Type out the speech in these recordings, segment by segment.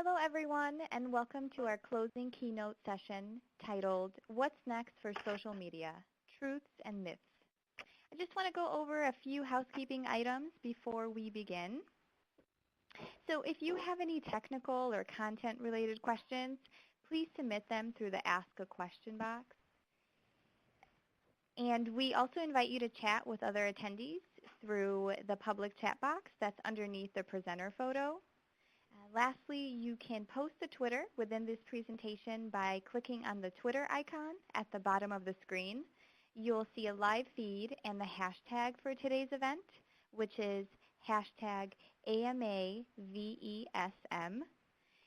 Hello, everyone, and welcome to our closing keynote session titled, What's Next for Social Media? Truths and Myths. I just want to go over a few housekeeping items before we begin. So if you have any technical or content-related questions, please submit them through the Ask a Question box. And we also invite you to chat with other attendees through the public chat box that's underneath the presenter photo. Lastly, you can post to Twitter within this presentation by clicking on the Twitter icon at the bottom of the screen. You'll see a live feed and the hashtag for today's event, which is hashtag AMAVESM.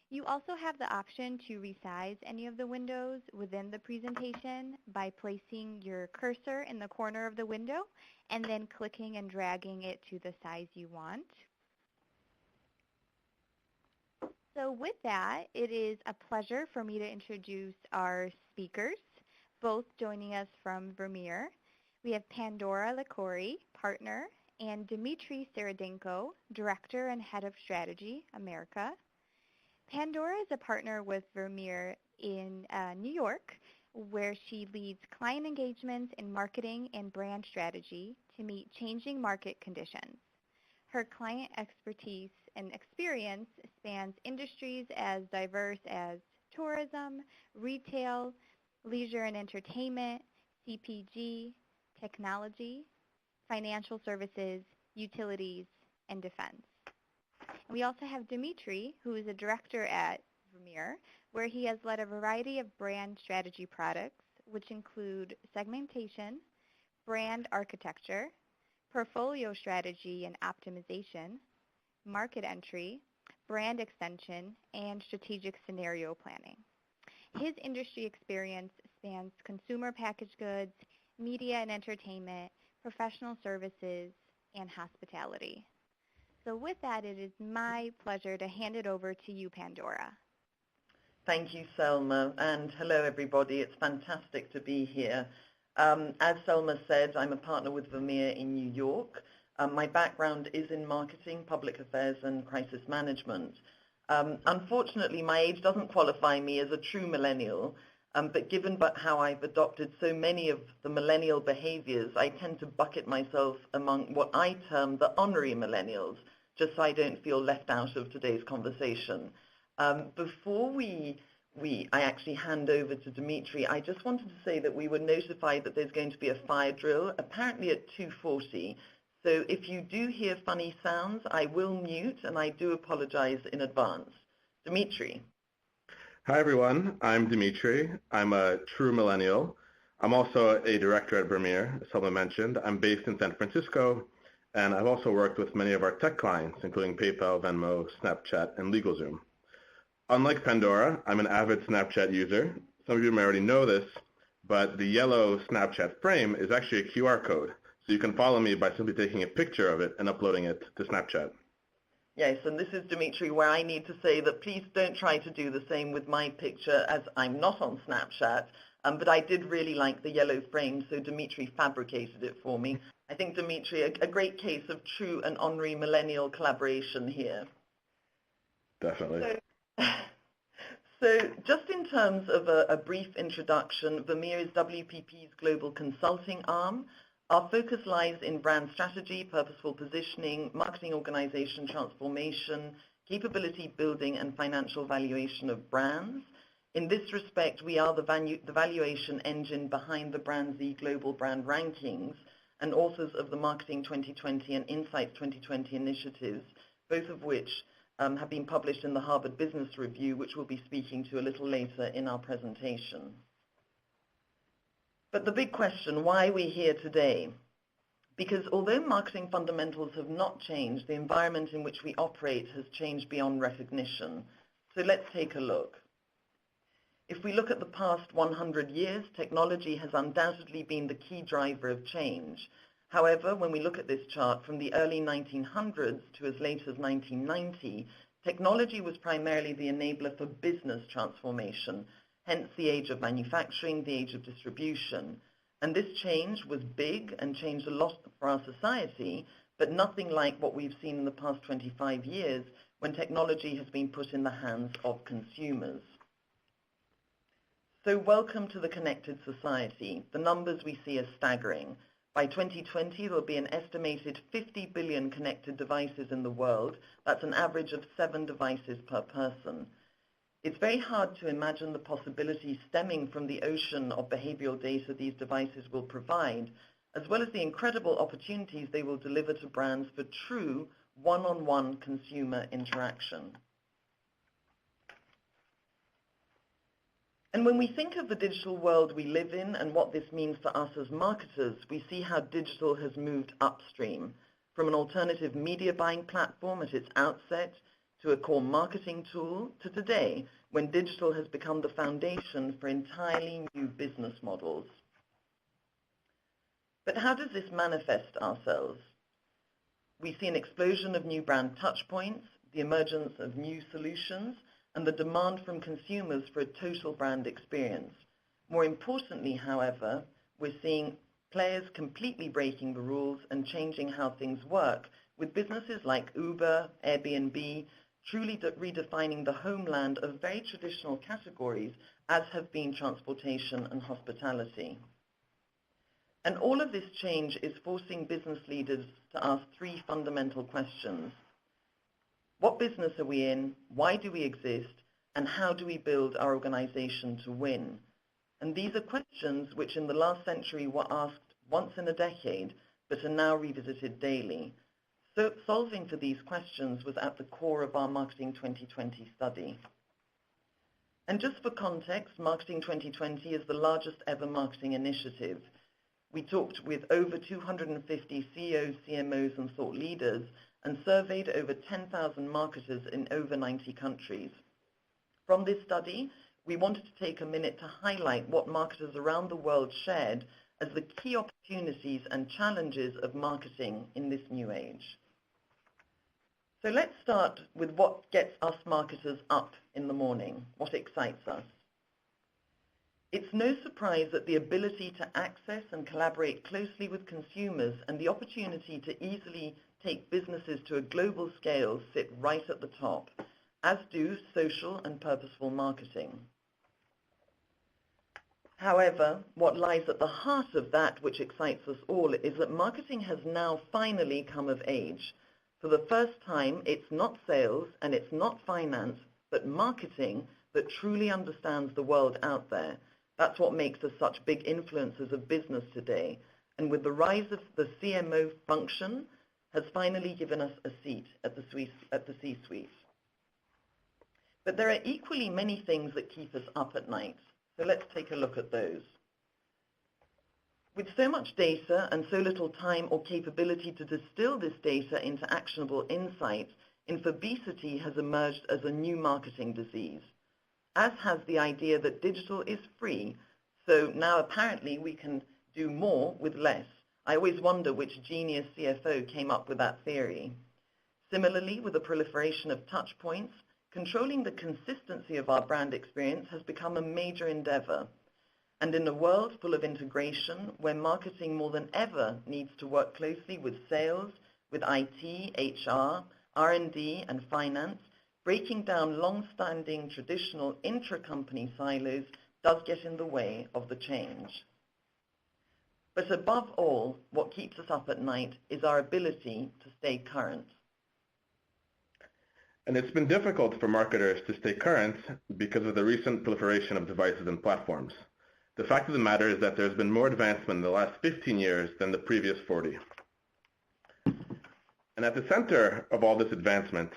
You also have the option to resize any of the windows within the presentation by placing your cursor in the corner of the window and then clicking and dragging it to the size you want. So with that, it is a pleasure for me to introduce our speakers, both joining us from Vermeer. We have Pandora Likori, partner, and Dmitry Seredenko, director and head of strategy, America. Pandora is a partner with Vermeer in New York, where she leads client engagements in marketing and brand strategy to meet changing market conditions. Her client expertise and experience spans industries as diverse as tourism, retail, leisure and entertainment, CPG, technology, financial services, utilities, and defense. We also have Dmitry, who is a director at Vermeer, where he has led a variety of brand strategy products, which include segmentation, brand architecture, portfolio strategy and optimization, market entry, brand extension, and strategic scenario planning. His industry experience spans consumer packaged goods, media and entertainment, professional services, and hospitality. So with that, it is my pleasure to hand it over to you, Pandora. Thank you, Selma, and hello, everybody. It's fantastic to be here. As Selma said, I'm a partner with Vermeer in New York. My background is in marketing, public affairs, and crisis management. Unfortunately, my age doesn't qualify me as a true millennial, but given how I've adopted so many of the millennial behaviors, I tend to bucket myself among what I term the honorary millennials, just so I don't feel left out of today's conversation. Before I actually hand over to Dmitry, I just wanted to say that we were notified that there's going to be a fire drill, apparently at 2:40. So if you do hear funny sounds, I will mute, and I do apologize in advance. Dmitry. Hi, everyone. I'm Dmitry. I'm a true millennial. I'm also a director at Vermeer, as Selma mentioned. I'm based in San Francisco, and I've also worked with many of our tech clients, including PayPal, Venmo, Snapchat, and LegalZoom. Unlike Pandora, I'm an avid Snapchat user. Some of you may already know this, but the yellow Snapchat frame is actually a QR code. So you can follow me by simply taking a picture of it and uploading it to Snapchat. Yes, and this is Dmitry, where I need to say that please don't try to do the same with my picture, as I'm not on Snapchat, but I did really like the yellow frame, so Dmitry fabricated it for me. I think, Dmitry, a great case of true and honorary millennial collaboration here. Definitely. So just in terms of a brief introduction, Vermeer is WPP's global consulting arm. Our focus lies in brand strategy, purposeful positioning, marketing organization transformation, capability building, and financial valuation of brands. In this respect, we are the valuation engine behind the BrandZ Global Brand Rankings and authors of the Marketing 2020 and Insights 2020 initiatives, both of which have been published in the Harvard Business Review, which we'll be speaking to a little later in our presentation. But the big question, why are we here today? Because although marketing fundamentals have not changed, the environment in which we operate has changed beyond recognition. So let's take a look. If we look at the past 100 years, technology has undoubtedly been the key driver of change. However, when we look at this chart from the early 1900s to as late as 1990, technology was primarily the enabler for business transformation, hence the age of manufacturing, the age of distribution. And this change was big and changed a lot for our society, but nothing like what we've seen in the past 25 years, when technology has been put in the hands of consumers. So welcome to the connected society. The numbers we see are staggering. By 2020, there will be an estimated 50 billion connected devices in the world. That's an average of 7 devices per person. It's very hard to imagine the possibilities stemming from the ocean of behavioral data these devices will provide, as well as the incredible opportunities they will deliver to brands for true one-on-one consumer interaction. And when we think of the digital world we live in and what this means for us as marketers, we see how digital has moved upstream, from an alternative media buying platform at its outset to a core marketing tool to today, when digital has become the foundation for entirely new business models. But how does this manifest ourselves? We see an explosion of new brand touchpoints, the emergence of new solutions, and the demand from consumers for a total brand experience. More importantly, however, we're seeing players completely breaking the rules and changing how things work, with businesses like Uber, Airbnb, truly redefining the homeland of very traditional categories, as have been transportation and hospitality. And all of this change is forcing business leaders to ask 3 fundamental questions. What business are we in? Why do we exist? And how do we build our organization to win? And these are questions which in the last century were asked once in a decade, but are now revisited daily. So solving for these questions was at the core of our Marketing 2020 study. And just for context, Marketing 2020 is the largest ever marketing initiative. We talked with over 250 CEOs, CMOs, and thought leaders, and surveyed over 10,000 marketers in over 90 countries. From this study, we wanted to take a minute to highlight what marketers around the world shared as the key opportunities and challenges of marketing in this new age. So let's start with what gets us marketers up in the morning, what excites us. It's no surprise that the ability to access and collaborate closely with consumers and the opportunity to easily take businesses to a global scale sit right at the top, as do social and purposeful marketing. However, what lies at the heart of that which excites us all is that marketing has now finally come of age. For the first time, it's not sales and it's not finance, but marketing that truly understands the world out there. That's what makes us such big influencers of business today. And with the rise of the CMO function, has finally given us a seat at the C-suite. But there are equally many things that keep us up at night. So let's take a look at those. With so much data and so little time or capability to distill this data into actionable insights, infobesity has emerged as a new marketing disease, as has the idea that digital is free, so now apparently we can do more with less. I always wonder which genius CFO came up with that theory. Similarly, with the proliferation of touch points, controlling the consistency of our brand experience has become a major endeavor. And in a world full of integration, where marketing more than ever needs to work closely with sales, with IT, HR, R&D, and finance, breaking down long-standing traditional intra-company silos does get in the way of the change. But above all, what keeps us up at night is our ability to stay current. And it's been difficult for marketers to stay current because of the recent proliferation of devices and platforms. The fact of the matter is that there's been more advancement in the last 15 years than the previous 40. And at the center of all this advancement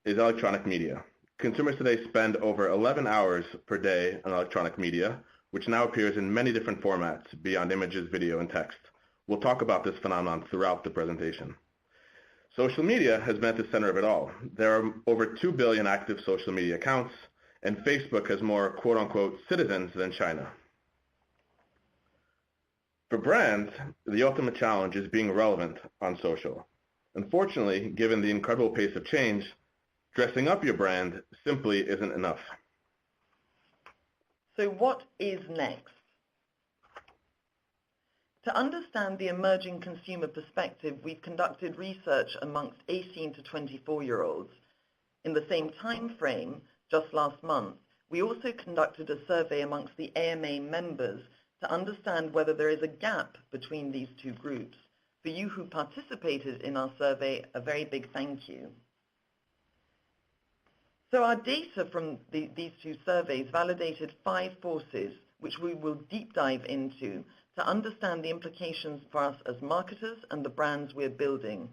is electronic media. Consumers today spend over 11 hours per day on electronic media, which now appears in many different formats beyond images, video, and text. We'll talk about this phenomenon throughout the presentation. Social media has been at the center of it all. There are over 2 billion active social media accounts, and Facebook has more quote-unquote citizens than China. For brands, the ultimate challenge is being relevant on social. Unfortunately, given the incredible pace of change, dressing up your brand simply isn't enough. So what is next? To understand the emerging consumer perspective, we've conducted research amongst 18 to 24-year-olds. In the same time frame, just last month, we also conducted a survey amongst the AMA members to understand whether there is a gap between these two groups. For you who participated in our survey, a very big thank you. So our data from these two surveys validated 5 forces, which we will deep dive into to understand the implications for us as marketers and the brands we're building.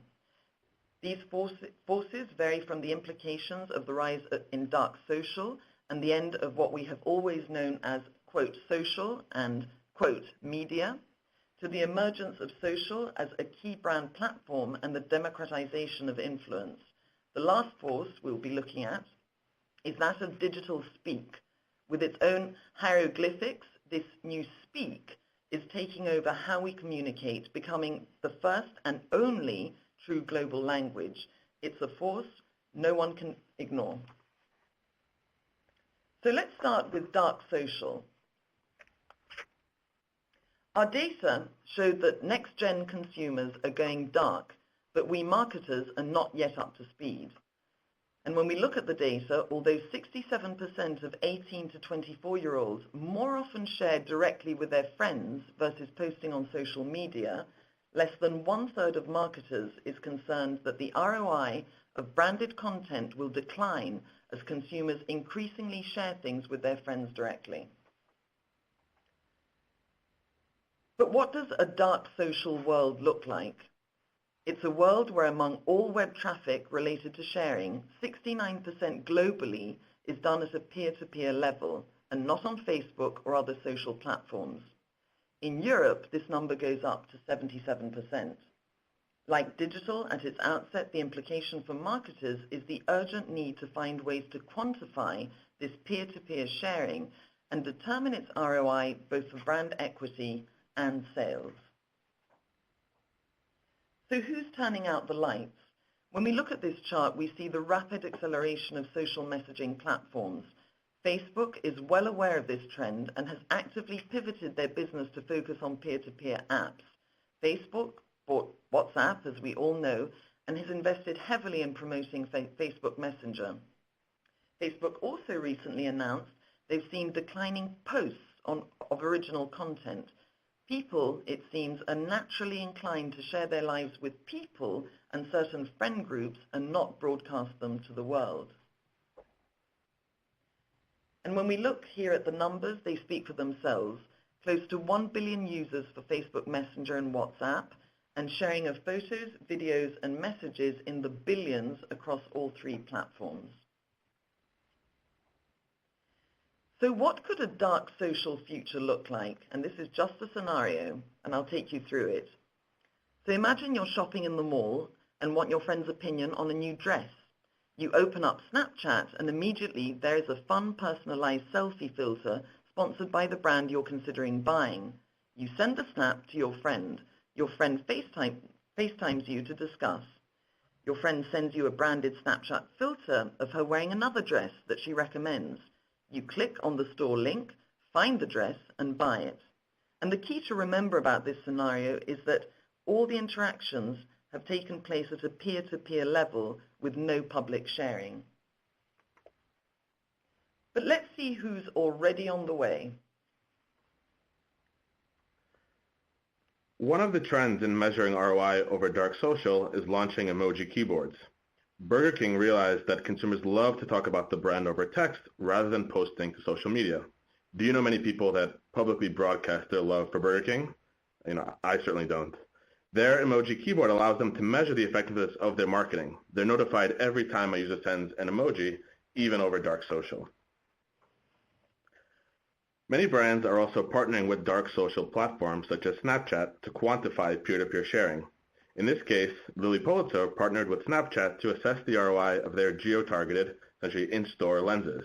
These forces vary from the implications of the rise in dark social and the end of what we have always known as, quote, social and, quote, media, to the emergence of social as a key brand platform and the democratization of influence. The last force we'll be looking at is that of digital speak. With its own hieroglyphics, this new speak is taking over how we communicate, becoming the first and only true global language. It's a force no one can ignore. So let's start with dark social. Our data showed that next-gen consumers are going dark, but we marketers are not yet up to speed. And when we look at the data, although 67% of 18 to 24-year-olds more often share directly with their friends versus posting on social media, less than 1/3 of marketers is concerned that the ROI of branded content will decline as consumers increasingly share things with their friends directly. But what does a dark social world look like? It's a world where among all web traffic related to sharing, 69% globally is done at a peer-to-peer level and not on Facebook or other social platforms. In Europe, this number goes up to 77%. Like digital at its outset, the implication for marketers is the urgent need to find ways to quantify this peer-to-peer sharing and determine its ROI both for brand equity and sales. So who's turning out the lights? When we look at this chart, we see the rapid acceleration of social messaging platforms. Facebook is well aware of this trend and has actively pivoted their business to focus on peer-to-peer apps. Facebook bought WhatsApp, as we all know, and has invested heavily in promoting Facebook Messenger. Facebook also recently announced they've seen declining posts of original content. People, it seems, are naturally inclined to share their lives with people and certain friend groups and not broadcast them to the world. And when we look here at the numbers, they speak for themselves. Close to 1 billion users for Facebook Messenger and WhatsApp, and sharing of photos, videos, and messages in the billions across all 3 platforms. So what could a dark social future look like? And this is just a scenario, and I'll take you through it. So imagine you're shopping in the mall and want your friend's opinion on a new dress. You open up Snapchat, and immediately there is a fun, personalized selfie filter sponsored by the brand you're considering buying. You send a snap to your friend. Your friend FaceTimes you to discuss. Your friend sends you a branded Snapchat filter of her wearing another dress that she recommends. You click on the store link, find the dress, and buy it. And the key to remember about this scenario is that all the interactions have taken place at a peer-to-peer level with no public sharing. But let's see who's already on the way. One of the trends in measuring ROI over dark social is launching emoji keyboards. Burger King realized that consumers love to talk about the brand over text rather than posting to social media. Do you know many people that publicly broadcast their love for Burger King? I certainly don't. Their emoji keyboard allows them to measure the effectiveness of their marketing. They're notified every time a user sends an emoji, even over dark social. Many brands are also partnering with dark social platforms such as Snapchat to quantify peer-to-peer sharing. In this case, Lilly Pulitzer partnered with Snapchat to assess the ROI of their geo-targeted, essentially in-store lenses.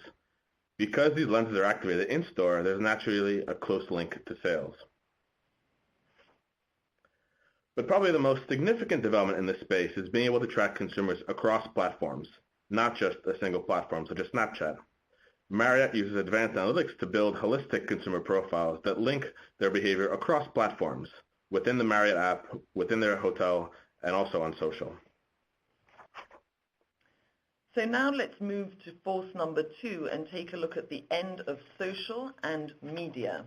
Because these lenses are activated in-store, there's naturally a close link to sales. But probably the most significant development in this space is being able to track consumers across platforms, not just a single platform such as Snapchat. Marriott uses advanced analytics to build holistic consumer profiles that link their behavior across platforms, within the Marriott app, within their hotel, and also on social. So now let's move to force number 2 and take a look at the end of social and media.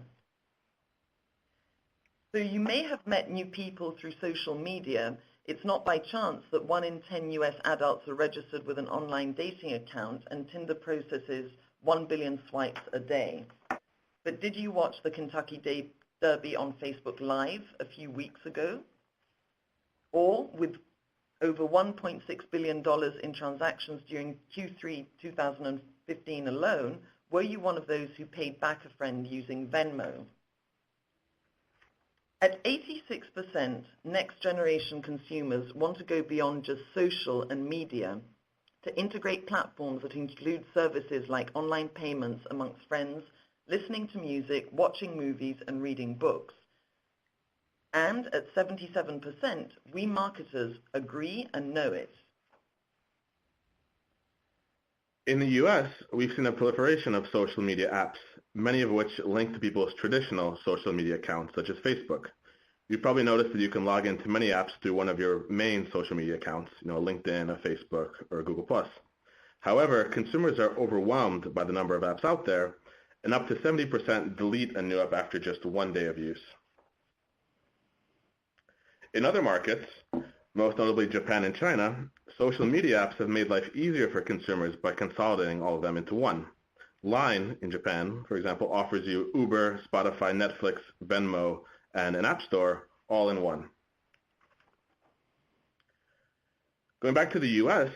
So you may have met new people through social media. It's not by chance that 1 in 10 US adults are registered with an online dating account, and Tinder processes 1 billion swipes a day. But did you watch the Kentucky Derby on Facebook Live a few weeks ago? Or with over $1.6 billion in transactions during Q3 2015 alone, were you one of those who paid back a friend using Venmo? At 86%, next generation consumers want to go beyond just social and media to integrate platforms that include services like online payments amongst friends, listening to music, watching movies, and reading books. And at 77%, we marketers agree and know it. In the US, we've seen a proliferation of social media apps, many of which link to people's traditional social media accounts, such as Facebook. You've probably noticed that you can log into many apps through one of your main social media accounts, LinkedIn, a Facebook, or a Google+. However, consumers are overwhelmed by the number of apps out there, and up to 70% delete a new app after just 1 day of use. In other markets, most notably Japan and China, social media apps have made life easier for consumers by consolidating all of them into one. Line, in Japan, for example, offers you Uber, Spotify, Netflix, Venmo, and an app store all in one. Going back to the US,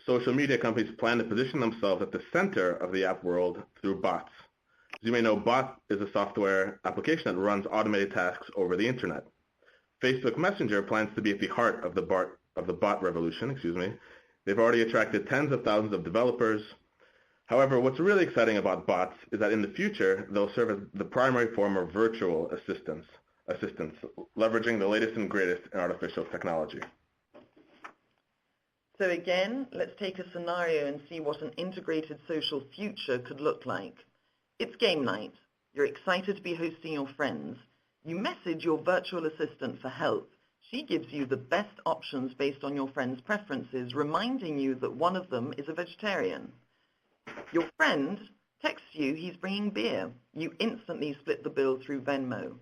social media companies plan to position themselves at the center of the app world through bots. As you may know, bot is a software application that runs automated tasks over the internet. Facebook Messenger plans to be at the heart of the bot revolution. They've already attracted tens of thousands of developers. However, what's really exciting about bots is that in the future, they'll serve as the primary form of virtual assistants, leveraging the latest and greatest in artificial technology. So again, let's take a scenario and see what an integrated social future could look like. It's game night. You're excited to be hosting your friends. You message your virtual assistant for help. She gives you the best options based on your friend's preferences, reminding you that one of them is a vegetarian. Your friend texts you he's bringing beer. You instantly split the bill through Venmo.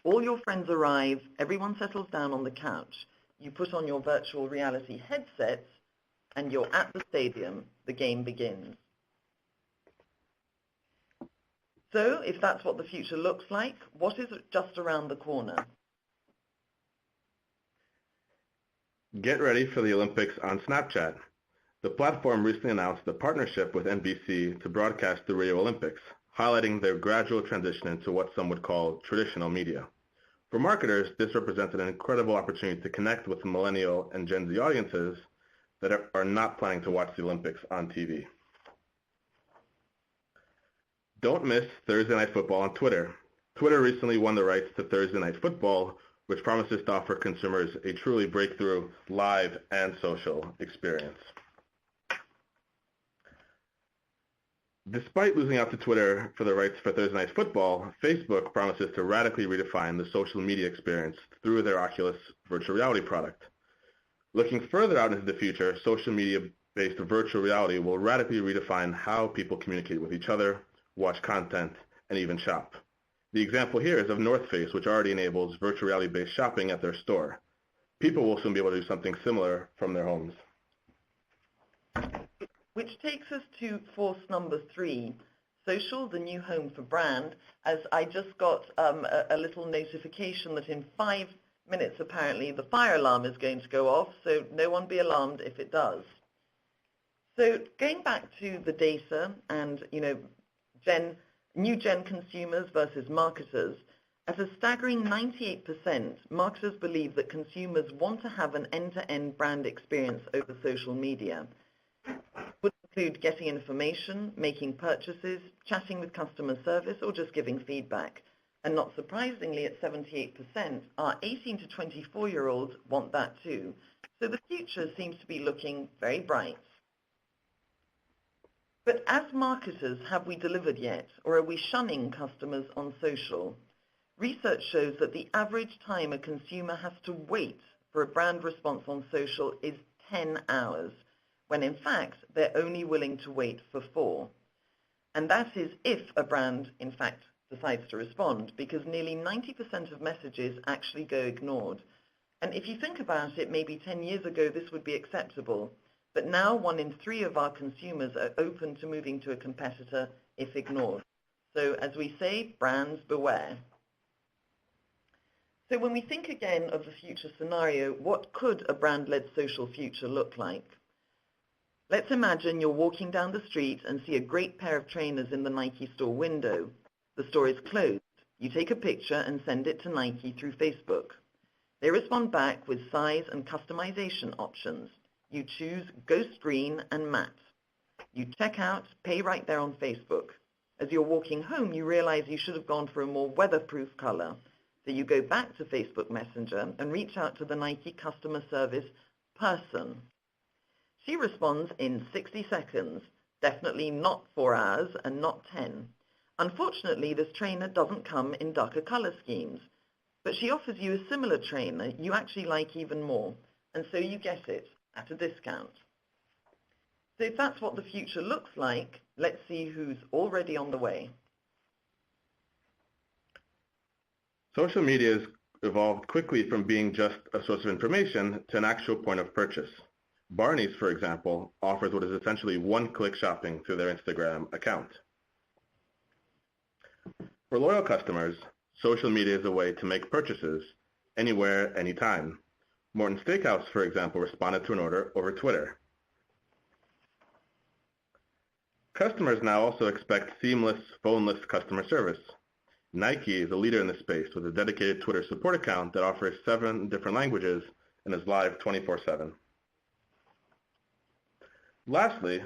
All your friends arrive. Everyone settles down on the couch. You put on your virtual reality headsets, and you're at the stadium. The game begins. So, if that's what the future looks like, what is just around the corner? Get ready for the Olympics on Snapchat. The platform recently announced a partnership with NBC to broadcast the Rio Olympics, highlighting their gradual transition into what some would call traditional media. For marketers, this represents an incredible opportunity to connect with millennial and Gen Z audiences that are not planning to watch the Olympics on TV. Don't miss Thursday Night Football on Twitter. Twitter recently won the rights to Thursday Night Football, which promises to offer consumers a truly breakthrough live and social experience. Despite losing out to Twitter for the rights for Thursday Night Football, Facebook promises to radically redefine the social media experience through their Oculus virtual reality product. Looking further out into the future, social media-based virtual reality will radically redefine how people communicate with each other, watch content, and even shop. The example here is of North Face, which already enables virtual reality-based shopping at their store. People will soon be able to do something similar from their homes. Which takes us to force number 3, social, the new home for brand, as I just got a little notification that in 5 minutes, apparently, the fire alarm is going to go off, so no one be alarmed if it does. So going back to the data and, new gen consumers versus marketers, at a staggering 98%, marketers believe that consumers want to have an end-to-end brand experience over social media. It would include getting information, making purchases, chatting with customer service, or just giving feedback. And not surprisingly, at 78%, our 18 to 24-year-olds want that too. So the future seems to be looking very bright. But as marketers, have we delivered yet, or are we shunning customers on social? Research shows that the average time a consumer has to wait for a brand response on social is 10 hours, when in fact they're only willing to wait for 4. And that is if a brand, in fact, decides to respond, because nearly 90% of messages actually go ignored. And if you think about it, maybe 10 years ago this would be acceptable, but now 1 in 3 of our consumers are open to moving to a competitor if ignored. So as we say, brands beware. So when we think again of the future scenario, what could a brand-led social future look like? Let's imagine you're walking down the street and see a great pair of trainers in the Nike store window. The store is closed. You take a picture and send it to Nike through Facebook. They respond back with size and customization options. You choose Ghost Green and Matte. You check out, pay right there on Facebook. As you're walking home, you realize you should have gone for a more weatherproof color. So you go back to Facebook Messenger and reach out to the Nike customer service person. She responds in 60 seconds, definitely not 4 hours and not 10. Unfortunately, this trainer doesn't come in darker color schemes, but she offers you a similar trainer you actually like even more, and so you get it at a discount. So if that's what the future looks like, let's see who's already on the way. Social media has evolved quickly from being just a source of information to an actual point of purchase. Barney's, for example, offers what is essentially one-click shopping through their Instagram account. For loyal customers, social media is a way to make purchases anywhere, anytime. Morton Steakhouse, for example, responded to an order over Twitter. Customers now also expect seamless, phone-less customer service. Nike is a leader in this space with a dedicated Twitter support account that offers 7 different languages and is live 24/7. Lastly,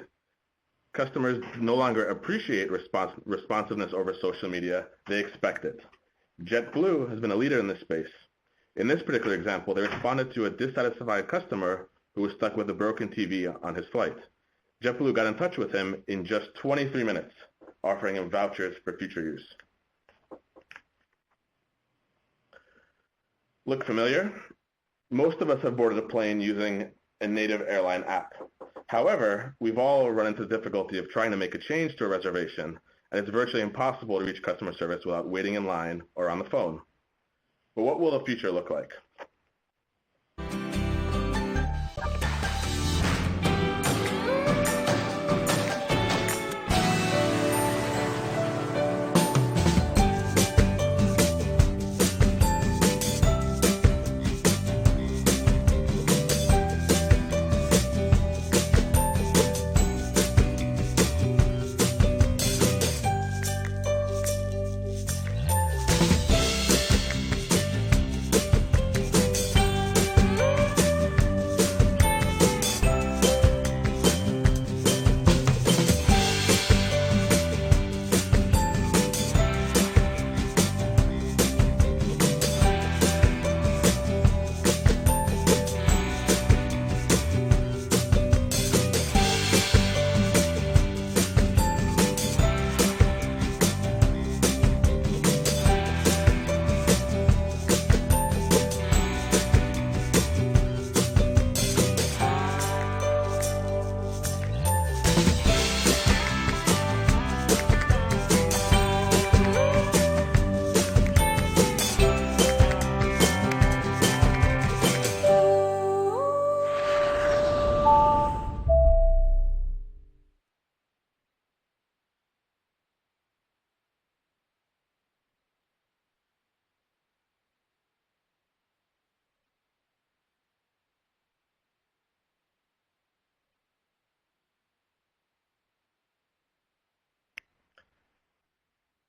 customers no longer appreciate responsiveness over social media, they expect it. JetBlue has been a leader in this space. In this particular example, they responded to a dissatisfied customer who was stuck with a broken TV on his flight. JetBlue got in touch with him in just 23 minutes, offering him vouchers for future use. Look familiar? Most of us have boarded a plane using a native airline app. However, we've all run into the difficulty of trying to make a change to a reservation, and it's virtually impossible to reach customer service without waiting in line or on the phone. But what will the future look like?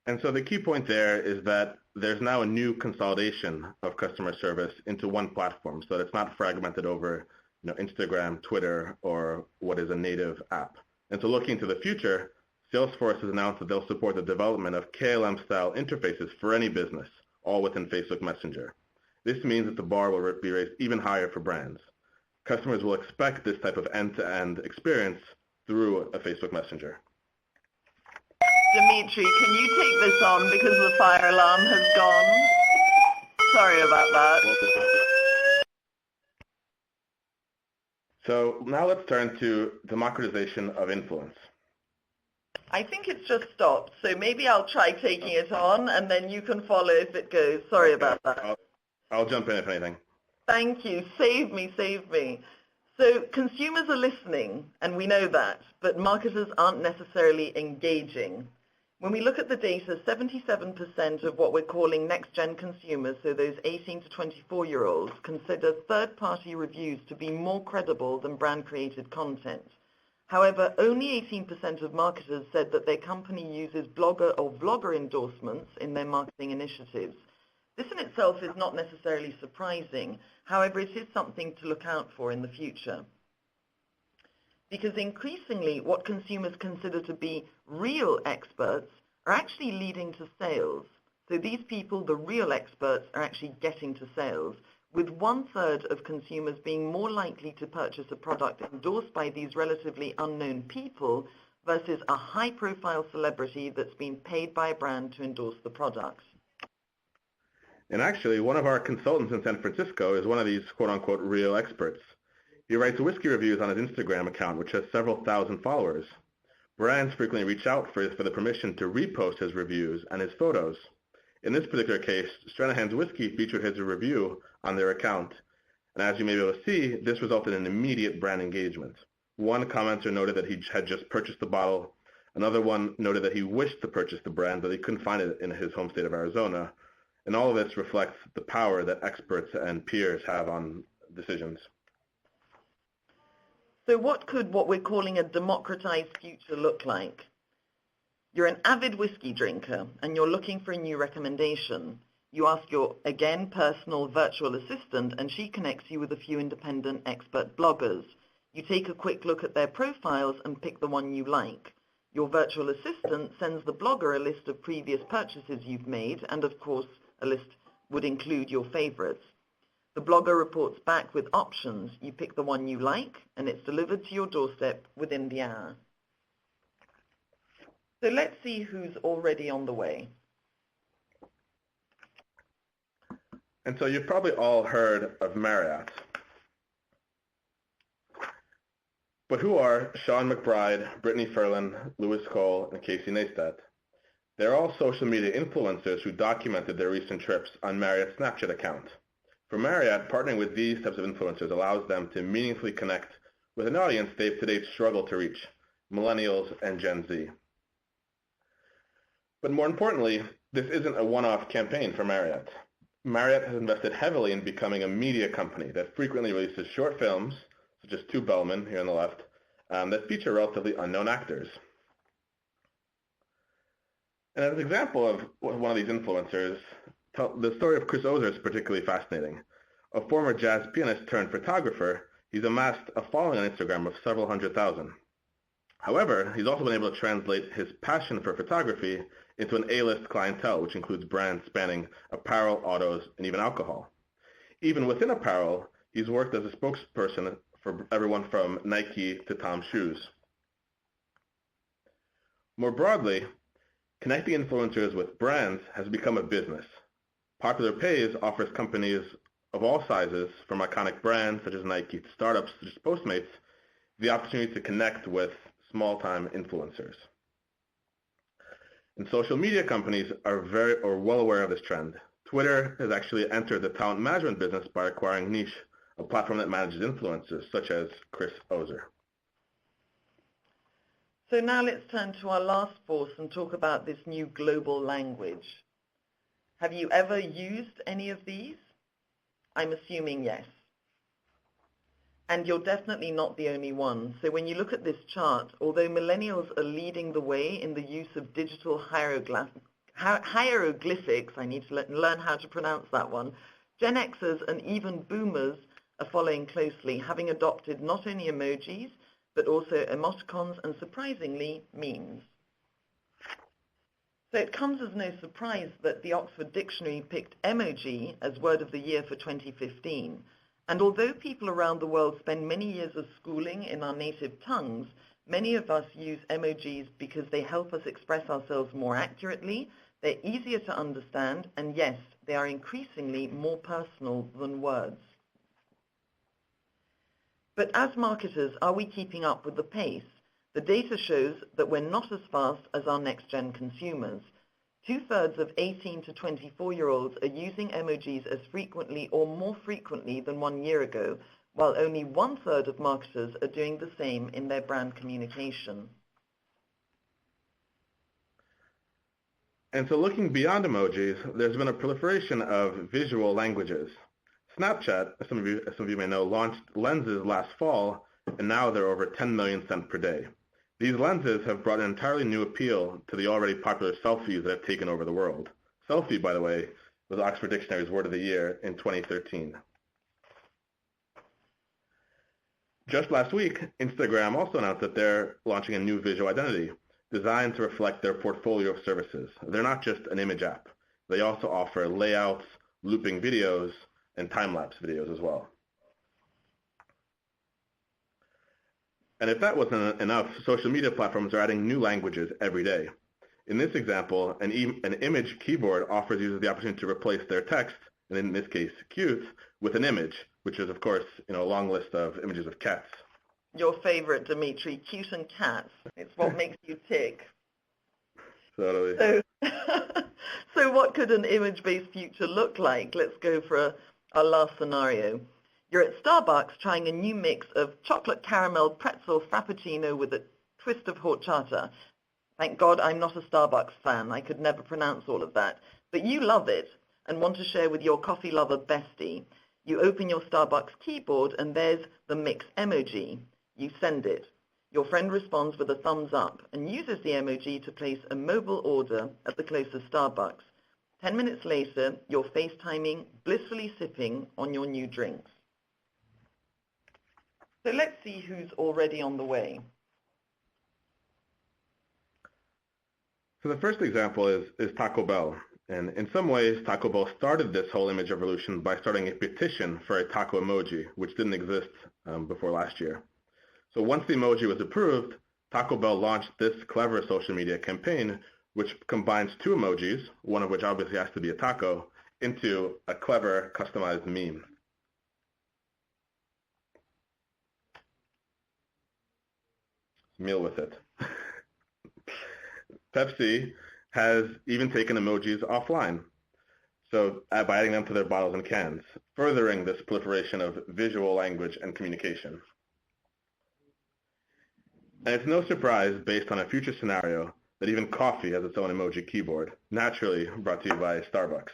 And so the key point there is that there's now a new consolidation of customer service into one platform, so that it's not fragmented over Instagram, Twitter, or what is a native app. And so looking to the future, Salesforce has announced that they'll support the development of KLM-style interfaces for any business, all within Facebook Messenger. This means that the bar will be raised even higher for brands. Customers will expect this type of end-to-end experience through a Facebook Messenger. Dimitri, can you take this on because the fire alarm has gone? Sorry about that. So now let's turn to democratization of influence. I think it's just stopped, so maybe I'll try taking it on, and then you can follow if it goes. Sorry about that. I'll jump in if anything. Thank you. Save me, save me. So consumers are listening, and we know that, but marketers aren't necessarily engaging. When we look at the data, 77% of what we're calling next-gen consumers, so those 18 to 24-year-olds, consider third-party reviews to be more credible than brand-created content. However, only 18% of marketers said that their company uses blogger or vlogger endorsements in their marketing initiatives. This in itself is not necessarily surprising. However, it is something to look out for in the future. Because increasingly, what consumers consider to be real experts are actually leading to sales. So these people, the real experts, are actually getting to sales, with 1/3 of consumers being more likely to purchase a product endorsed by these relatively unknown people versus a high-profile celebrity that's been paid by a brand to endorse the product. And actually, one of our consultants in San Francisco is one of these quote-unquote real experts. He writes whiskey reviews on his Instagram account, which has several thousand followers. Brands frequently reach out for the permission to repost his reviews and his photos. In this particular case, Stranahan's Whiskey featured his review on their account. And as you may be able to see, this resulted in immediate brand engagement. One commenter noted that he had just purchased the bottle. Another one noted that he wished to purchase the brand, but he couldn't find it in his home state of Arizona. And all of this reflects the power that experts and peers have on decisions. So what could what we're calling a democratized future look like? You're an avid whiskey drinker and you're looking for a new recommendation. You ask your, again, personal virtual assistant and she connects you with a few independent expert bloggers. You take a quick look at their profiles and pick the one you like. Your virtual assistant sends the blogger a list of previous purchases you've made, and of course, a list would include your favorites. The blogger reports back with options. You pick the one you like, and it's delivered to your doorstep within the hour. So let's see who's already on the way. And so you've probably all heard of Marriott. But who are Sean McBride, Brittany Ferlin, Lewis Cole, and Casey Neistat? They're all social media influencers who documented their recent trips on Marriott's Snapchat account. For Marriott, partnering with these types of influencers allows them to meaningfully connect with an audience they've to date struggled to reach, millennials and Gen Z. But more importantly, this isn't a one-off campaign for Marriott. Marriott has invested heavily in becoming a media company that frequently releases short films, such as Two Bellmen here on the left, that feature relatively unknown actors. And as an example of one of these influencers, the story of Chris Ozer is particularly fascinating. A former jazz pianist turned photographer, he's amassed a following on Instagram of several 100,000. However, he's also been able to translate his passion for photography into an A-list clientele, which includes brands spanning apparel, autos, and even alcohol. Even within apparel, he's worked as a spokesperson for everyone from Nike to Tom's Shoes. More broadly, connecting influencers with brands has become a business. Popular Pays offers companies of all sizes, from iconic brands such as Nike to startups such as Postmates, the opportunity to connect with small-time influencers. And social media companies are well aware of this trend. Twitter has actually entered the talent management business by acquiring Niche, a platform that manages influencers such as Chris Ozer. So now let's turn to our last force and talk about this new global language. Have you ever used any of these? I'm assuming yes. And you're definitely not the only one. So when you look at this chart, although millennials are leading the way in the use of digital hieroglyphics, I need to learn how to pronounce that one, Gen Xers and even boomers are following closely, having adopted not only emojis, but also emoticons and, surprisingly, memes. So it comes as no surprise that the Oxford Dictionary picked emoji as word of the year for 2015. And although people around the world spend many years of schooling in our native tongues, many of us use emojis because they help us express ourselves more accurately, they're easier to understand, and yes, they are increasingly more personal than words. But as marketers, are we keeping up with the pace? The data shows that we're not as fast as our next-gen consumers. 2/3 of 18 to 24-year-olds are using emojis as frequently or more frequently than 1 year ago, while only 1/3 of marketers are doing the same in their brand communication. And so looking beyond emojis, there's been a proliferation of visual languages. Snapchat, as some of you may know, launched lenses last fall, and now they're over 10 million sent per day. These lenses have brought an entirely new appeal to the already popular selfies that have taken over the world. Selfie, by the way, was Oxford Dictionary's word of the year in 2013. Just last week, Instagram also announced that they're launching a new visual identity designed to reflect their portfolio of services. They're not just an image app. They also offer layouts, looping videos, and time-lapse videos as well. And if that wasn't enough, social media platforms are adding new languages every day. In this example, an image keyboard offers users the opportunity to replace their text, and in this case, cute, with an image, which is, of course, a long list of images of cats. Your favorite, Dimitri, cute and cats. It's what makes you tick. Totally. So what could an image-based future look like? Let's go for our last scenario. You're at Starbucks trying a new mix of chocolate caramel pretzel frappuccino with a twist of horchata. Thank God I'm not a Starbucks fan. I could never pronounce all of that. But you love it and want to share with your coffee lover bestie. You open your Starbucks keyboard and there's the mix emoji. You send it. Your friend responds with a thumbs up and uses the emoji to place a mobile order at the closest Starbucks. 10 minutes later, you're FaceTiming, blissfully sipping on your new drinks. So let's see who's already on the way. So the first example is Taco Bell. And in some ways, Taco Bell started this whole image revolution by starting a petition for a taco emoji, which didn't exist before last year. So once the emoji was approved, Taco Bell launched this clever social media campaign, which combines two emojis, one of which obviously has to be a taco, into a clever customized meme. Meal with it. Pepsi has even taken emojis offline, so by adding them to their bottles and cans, furthering this proliferation of visual language and communication. And it's no surprise, based on a future scenario, that even coffee has its own emoji keyboard, naturally brought to you by Starbucks.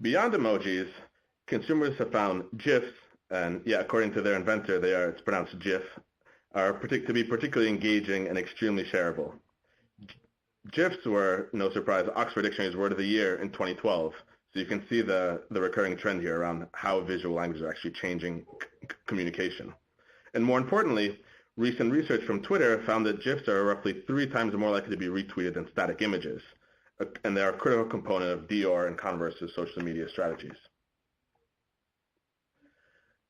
Beyond emojis, consumers have found GIFs, and according to their inventor, it's pronounced GIF, are to be particularly engaging and extremely shareable. GIFs were, no surprise, Oxford Dictionary's word of the year in 2012. So you can see the recurring trend here around how visual languages are actually changing communication. And more importantly, recent research from Twitter found that GIFs are roughly 3 times more likely to be retweeted than static images. And they're a critical component of Dior and Converse's social media strategies.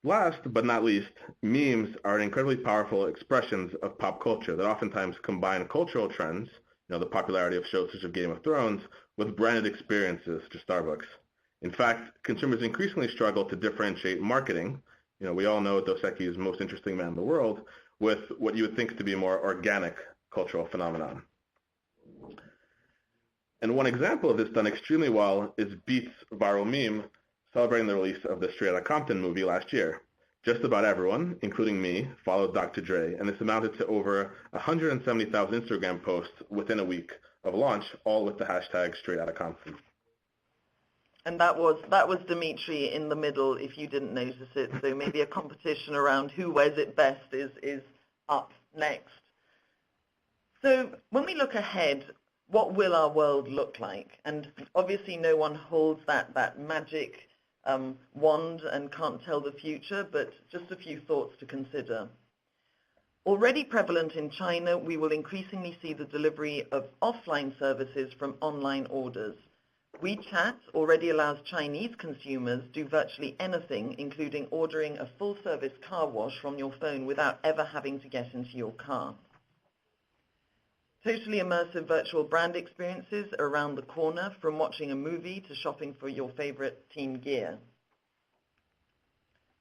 Last but not least, memes are incredibly powerful expressions of pop culture that oftentimes combine cultural trends, the popularity of shows such as Game of Thrones, with branded experiences to Starbucks. In fact, consumers increasingly struggle to differentiate marketing. We all know Dos Equis is the most interesting man in the world, with what you would think to be a more organic cultural phenomenon. And one example of this done extremely well is Beats' viral meme celebrating the release of the Straight Outta Compton movie last year. Just about everyone, including me, followed Dr. Dre, and this amounted to over 170,000 Instagram posts within a week of launch, all with the hashtag Straight Outta Compton. And that was Dimitri in the middle, if you didn't notice it. So maybe a competition around who wears it best is up next. So when we look ahead, what will our world look like? And obviously no one holds that magic wand and can't tell the future, but just a few thoughts to consider. Already prevalent in China, we will increasingly see the delivery of offline services from online orders. WeChat already allows Chinese consumers do virtually anything, including ordering a full-service car wash from your phone without ever having to get into your car. Totally immersive virtual brand experiences are around the corner, from watching a movie to shopping for your favorite team gear.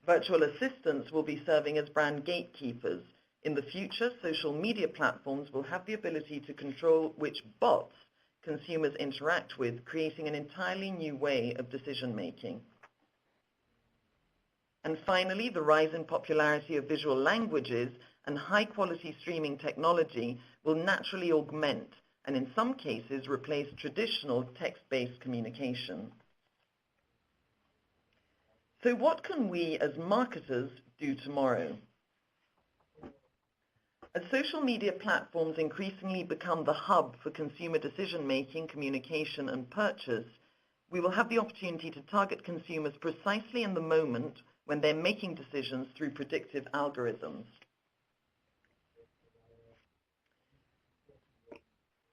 Virtual assistants will be serving as brand gatekeepers. In the future, social media platforms will have the ability to control which bots consumers interact with, creating an entirely new way of decision-making. And finally, the rise in popularity of visual languages and high-quality streaming technology will naturally augment and in some cases replace traditional text-based communication. So what can we as marketers do tomorrow? As social media platforms increasingly become the hub for consumer decision-making, communication, and purchase, we will have the opportunity to target consumers precisely in the moment when they're making decisions through predictive algorithms.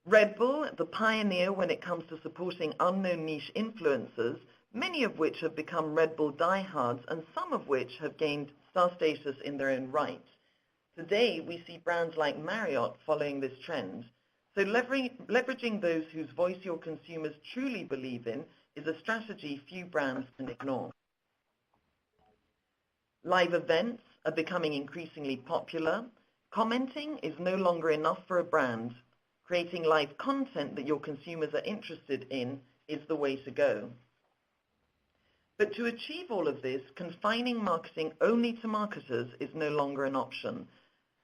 Red Bull, the pioneer when it comes to supporting unknown niche influencers, many of which have become Red Bull diehards and some of which have gained star status in their own right. Today, we see brands like Marriott following this trend. So leveraging those whose voice your consumers truly believe in is a strategy few brands can ignore. Live events are becoming increasingly popular. Commenting is no longer enough for a brand. Creating live content that your consumers are interested in is the way to go. But to achieve all of this, confining marketing only to marketers is no longer an option.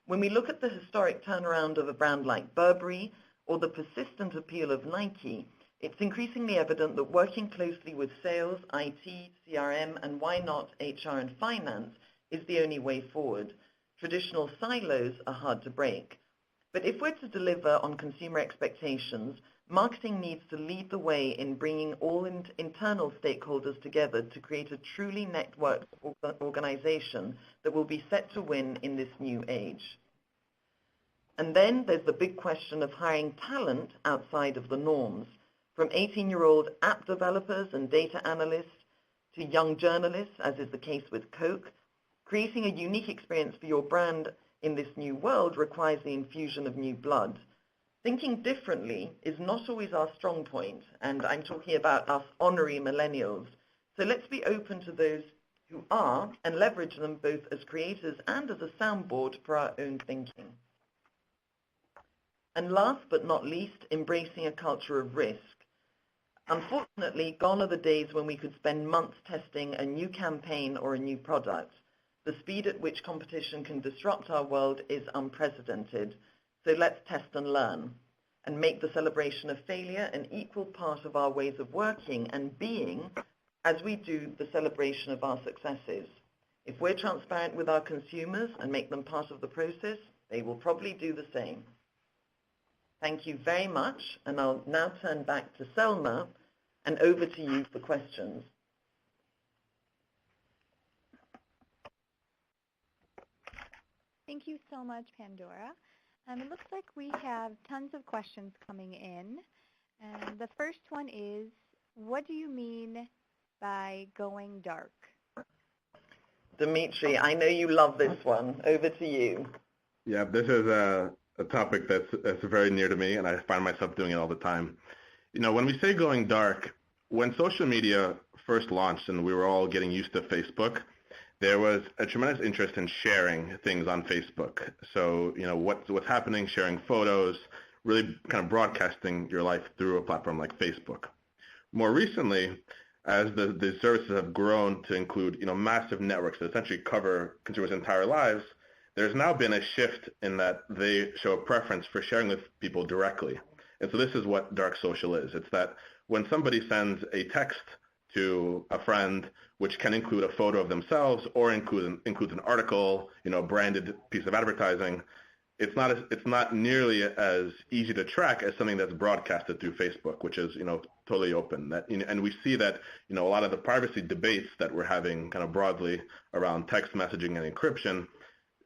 When we look at the historic turnaround of a brand like Burberry or the persistent appeal of Nike, it's increasingly evident that working closely with sales, IT, CRM, and why not HR and finance is the only way forward. Traditional silos are hard to break. But if we're to deliver on consumer expectations, marketing needs to lead the way in bringing all internal stakeholders together to create a truly networked organization that will be set to win in this new age. And then there's the big question of hiring talent outside of the norms, from 18-year-old app developers and data analysts to young journalists, as is the case with Coke. Creating a unique experience for your brand in this new world requires the infusion of new blood. Thinking differently is not always our strong point, and I'm talking about us honorary millennials. So let's be open to those who are and leverage them both as creators and as a soundboard for our own thinking. And last but not least, embracing a culture of risk. Unfortunately, gone are the days when we could spend months testing a new campaign or a new product. The speed at which competition can disrupt our world is unprecedented. So let's test and learn and make the celebration of failure an equal part of our ways of working and being as we do the celebration of our successes. If we're transparent with our consumers and make them part of the process, they will probably do the same. Thank you very much, and I'll now turn back to Selma and over to you for questions. Thank you so much, Pandora. It looks like we have tons of questions coming in. And the first one is, what do you mean by going dark? Dimitri, I know you love this one. Over to you. Yeah, this is a topic that's very near to me, and I find myself doing it all the time. You know, when we say going dark, when social media first launched and we were all getting used to Facebook, there was a tremendous interest in sharing things on Facebook. So, you know, what's happening, sharing photos, really kind of broadcasting your life through a platform like Facebook. More recently, as the services have grown to include, you know, massive networks that essentially cover consumers' entire lives, there's now been a shift in that they show a preference for sharing with people directly. And so this is what dark social is. It's that when somebody sends a text to a friend, which can include a photo of themselves or includes an article, you know, a branded piece of advertising, it's not nearly as easy to track as something that's broadcasted through Facebook, which is, you know, totally open. And we see that, you know, a lot of the privacy debates that we're having kind of broadly around text messaging and encryption,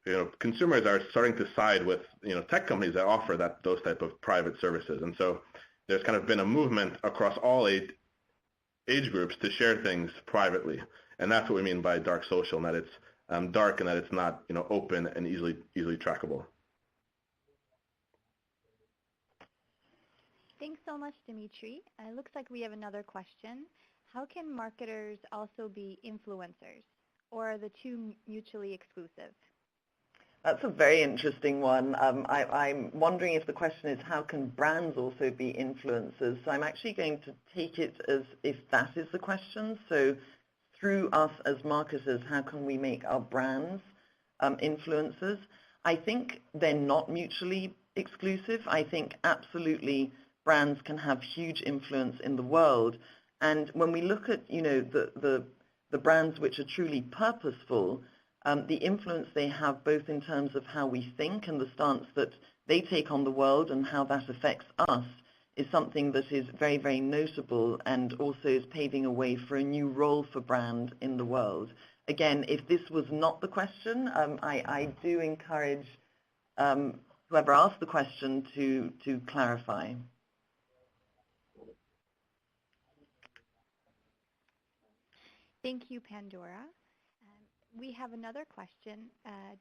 you know, consumers are starting to side with, you know, tech companies that offer those type of private services. And so there's kind of been a movement across all age groups to share things privately. And that's what we mean by dark social, and that it's dark and that it's not, you know, open and easily trackable. Thanks so much, Dimitri. It looks like we have another question. How can marketers also be influencers, or are the two mutually exclusive? That's a very interesting one. I'm wondering if the question is how can brands also be influencers? So I'm actually going to take it as if that is the question. So through us as marketers, how can we make our brands influencers? I think they're not mutually exclusive. I think absolutely brands can have huge influence in the world. And when we look at, the brands which are truly purposeful, the influence they have both in terms of how we think and the stance that they take on the world and how that affects us is something that is very, very notable and also is paving a way for a new role for brand in the world. Again, if this was not the question, I do encourage whoever asked the question to clarify. Thank you, Pandora. We have another question.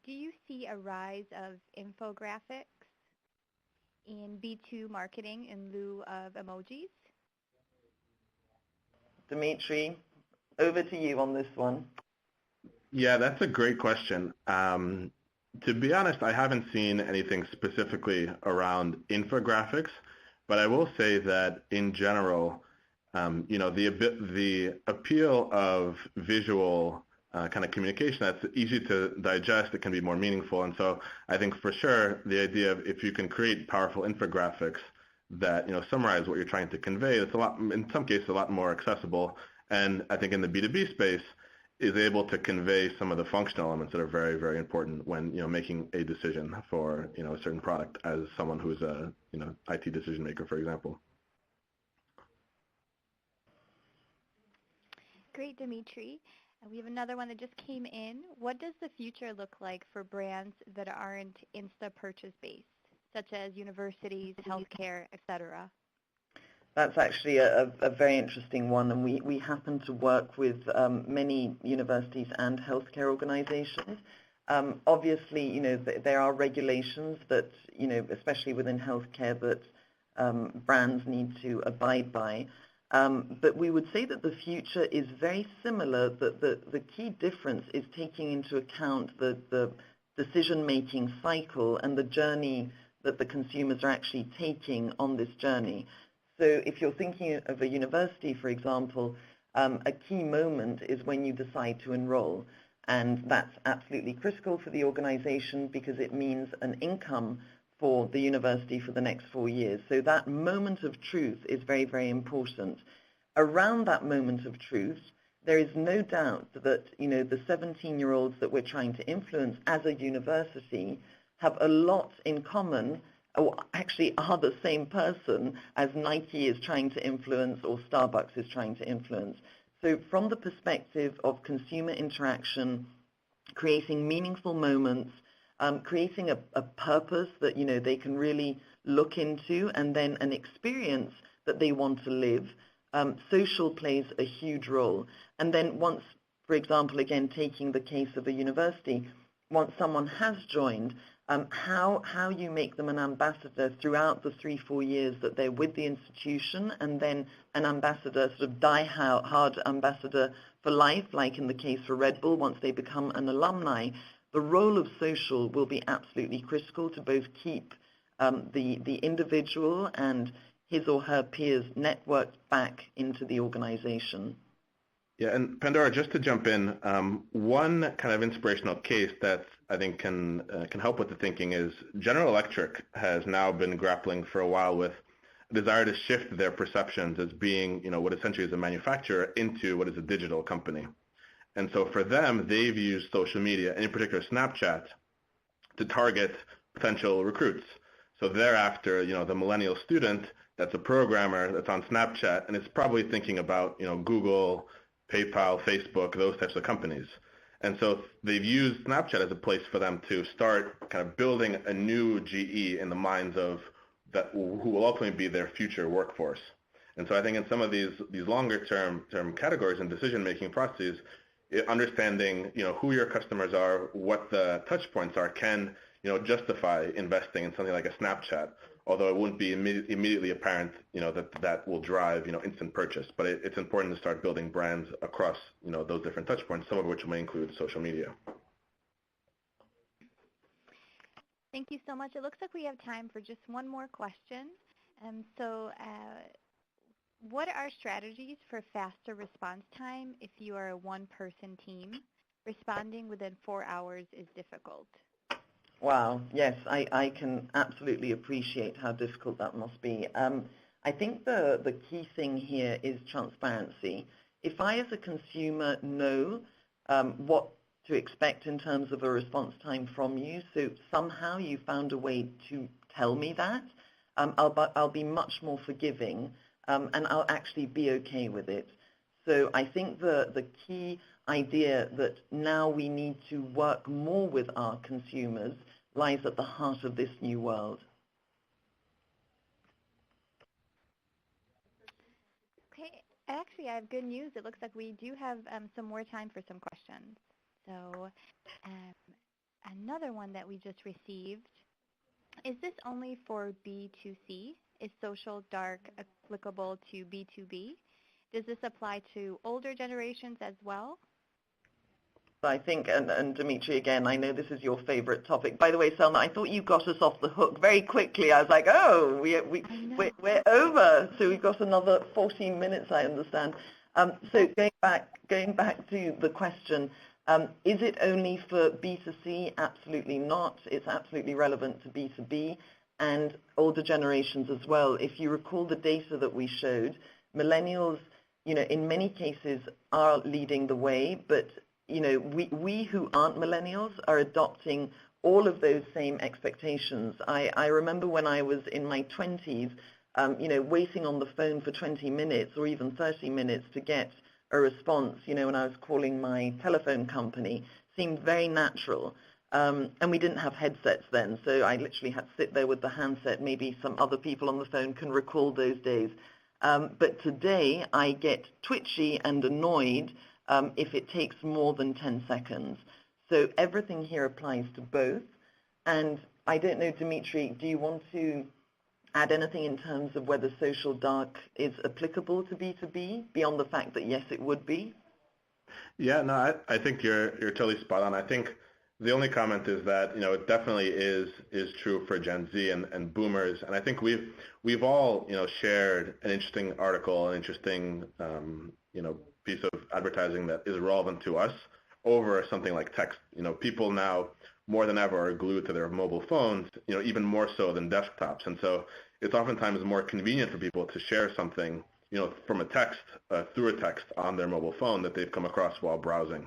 Do you see a rise of infographics in B2 marketing in lieu of emojis? Dimitri, over to you on this one. Yeah, that's a great question. To be honest, I haven't seen anything specifically around infographics, but I will say that in general, the appeal of visual kind of communication that's easy to digest, it can be more meaningful. And so I think for sure the idea of if you can create powerful infographics that summarize what you're trying to convey, it's a lot, in some cases, a lot more accessible. And I think in the B2B space is able to convey some of the functional elements that are very, very important when making a decision for a certain product as someone who's a IT decision maker, for example. Great, Dimitri. We have another one that just came in. What does the future look like for brands that aren't Insta-purchase based, such as universities, healthcare, etc.? That's actually a very interesting one, and we happen to work with many universities and healthcare organizations. Obviously, there are regulations that, especially within healthcare, that brands need to abide by. But we would say that the future is very similar, that the key difference is taking into account the decision-making cycle and the journey that the consumers are actually taking on this journey. So if you're thinking of a university, for example, a key moment is when you decide to enroll. And that's absolutely critical for the organization because it means an income for the university for the next 4 years. So that moment of truth is very, very important. Around that moment of truth, there is no doubt that, the 17-year-olds that we're trying to influence as a university have a lot in common, or actually are the same person as Nike is trying to influence or Starbucks is trying to influence. So from the perspective of consumer interaction, creating meaningful moments, creating a purpose that, they can really look into, and then an experience that they want to live, social plays a huge role. And then once, for example, again, taking the case of a university, once someone has joined, how you make them an ambassador throughout the 3-4 years that they're with the institution, and then an ambassador, sort of die-hard ambassador for life, like in the case for Red Bull, once they become an alumni. The role of social will be absolutely critical to both keep the individual and his or her peers networked back into the organization. Yeah, and Pandora, just to jump in, one kind of inspirational case that I think can help with the thinking is General Electric has now been grappling for a while with a desire to shift their perceptions as being, what essentially is a manufacturer into what is a digital company. And so for them, they've used social media, and in particular Snapchat, to target potential recruits. So thereafter, the millennial student that's a programmer that's on Snapchat and is probably thinking about, Google, PayPal, Facebook, those types of companies. And so they've used Snapchat as a place for them to start kind of building a new GE in the minds of that who will ultimately be their future workforce. And so I think in some of these longer term categories and decision-making processes, understanding, who your customers are, what the touch points are, can, justify investing in something like a Snapchat. although it wouldn't be immediately apparent, that will drive, instant purchase. But it's important to start building brands across, those different touch points, some of which may include social media. Thank you so much. It looks like we have time for just one more question. What are strategies for faster response time if you are a one-person team? Responding within 4 hours is difficult. Wow, yes, I can absolutely appreciate how difficult that must be. I think the key thing here is transparency. If I as a consumer know what to expect in terms of a response time from you, so somehow you found a way to tell me that, I'll be much more forgiving, and I'll actually be okay with it. So I think the key idea that now we need to work more with our consumers lies at the heart of this new world. Okay, actually I have good news. It looks like we do have some more time for some questions. So another one that we just received, is this only for B2C? Is social dark applicable to B2B? Does this apply to older generations as well? I think, and Dimitri, again, I know this is your favorite topic. By the way, Selma, I thought you got us off the hook very quickly. I was like, oh, we're over. So we've got another 14 minutes, I understand. So going back to the question, is it only for B2C? Absolutely not. It's absolutely relevant to B2B and older generations as well. If you recall the data that we showed, millennials, in many cases are leading the way, but we who aren't millennials are adopting all of those same expectations. I remember when I was in my 20s, waiting on the phone for 20 minutes or even 30 minutes to get a response, when I was calling my telephone company, seemed very natural. And we didn't have headsets then, so I literally had to sit there with the handset. Maybe some other people on the phone can recall those days. But today I get twitchy and annoyed if it takes more than 10 seconds. So everything here applies to both. And I don't know, Dimitri, do you want to add anything in terms of whether social dark is applicable to B2B beyond the fact that, yes, it would be? Yeah, no, I think you're totally spot on. I think the only comment is that, it definitely is true for Gen Z and boomers. And I think we've all, shared an interesting article, an interesting, piece of advertising that is relevant to us over something like text. People now more than ever are glued to their mobile phones, even more so than desktops. And so it's oftentimes more convenient for people to share something, from a text, through a text on their mobile phone that they've come across while browsing,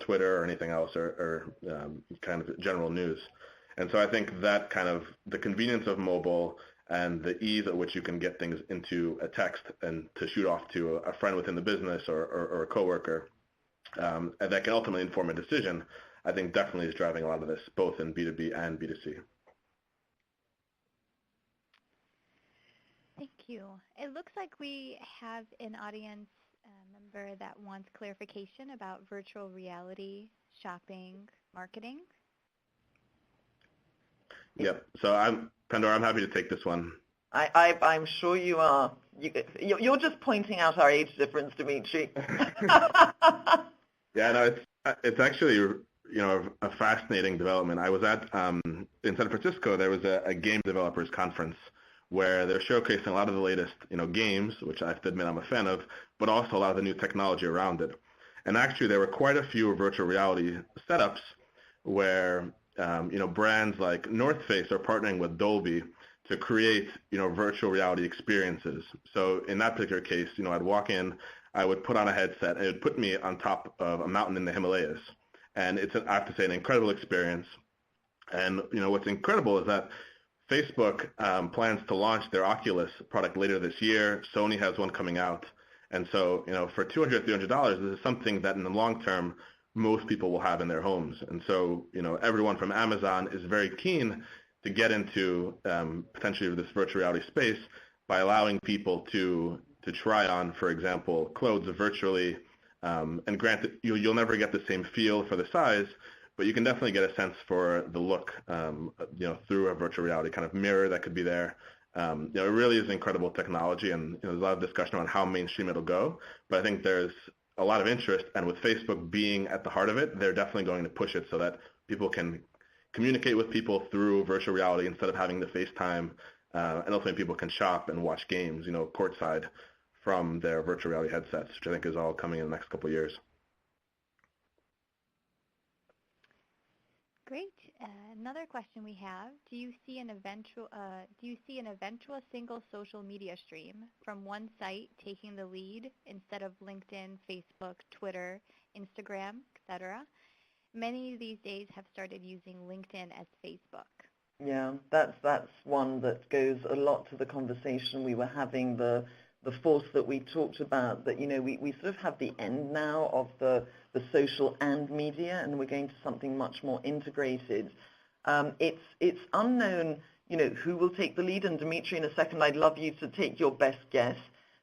Twitter or anything else or kind of general news. And so I think that kind of the convenience of mobile and the ease at which you can get things into a text and to shoot off to a friend within the business or a coworker, and that can ultimately inform a decision, I think definitely is driving a lot of this, both in B2B and B2C. Thank you. It looks like we have an audience member that wants clarification about virtual reality, shopping, marketing. Yep. So Pandora, I'm happy to take this one. I'm sure you are. You're just pointing out our age difference, Dimitri. Yeah, no, it's actually a fascinating development. I was at in San Francisco. There was a game developers conference where they're showcasing a lot of the latest games, which I have to admit I'm a fan of, but also a lot of the new technology around it. And actually, there were quite a few virtual reality setups where brands like North Face are partnering with Dolby to create virtual reality experiences. So in that particular case, I'd walk in, I would put on a headset, and it would put me on top of a mountain in the Himalayas. And it's, I have to say, an incredible experience. And what's incredible is that Facebook plans to launch their Oculus product later this year. Sony has one coming out. And so, for $200, $300, this is something that in the long term, most people will have in their homes. And so, everyone from Amazon is very keen to get into potentially this virtual reality space by allowing people to try on, for example, clothes virtually. And granted, you'll never get the same feel for the size, but you can definitely get a sense for the look, through a virtual reality kind of mirror that could be there. It really is incredible technology, and there's a lot of discussion on how mainstream it'll go. But I think there's a lot of interest, and with Facebook being at the heart of it, they're definitely going to push it so that people can communicate with people through virtual reality instead of having to FaceTime, and ultimately people can shop and watch games, courtside from their virtual reality headsets, which I think is all coming in the next couple of years. Great. Another question we have: Do you see an eventual single social media stream from one site taking the lead instead of LinkedIn, Facebook, Twitter, Instagram, etc.? Many these days have started using LinkedIn as Facebook. Yeah, that's one that goes a lot to the conversation we were having, the force that we talked about, that, we sort of have the end now of the social and media, and we're going to something much more integrated. It's unknown, who will take the lead, and Dimitri, in a second, I'd love you to take your best guess.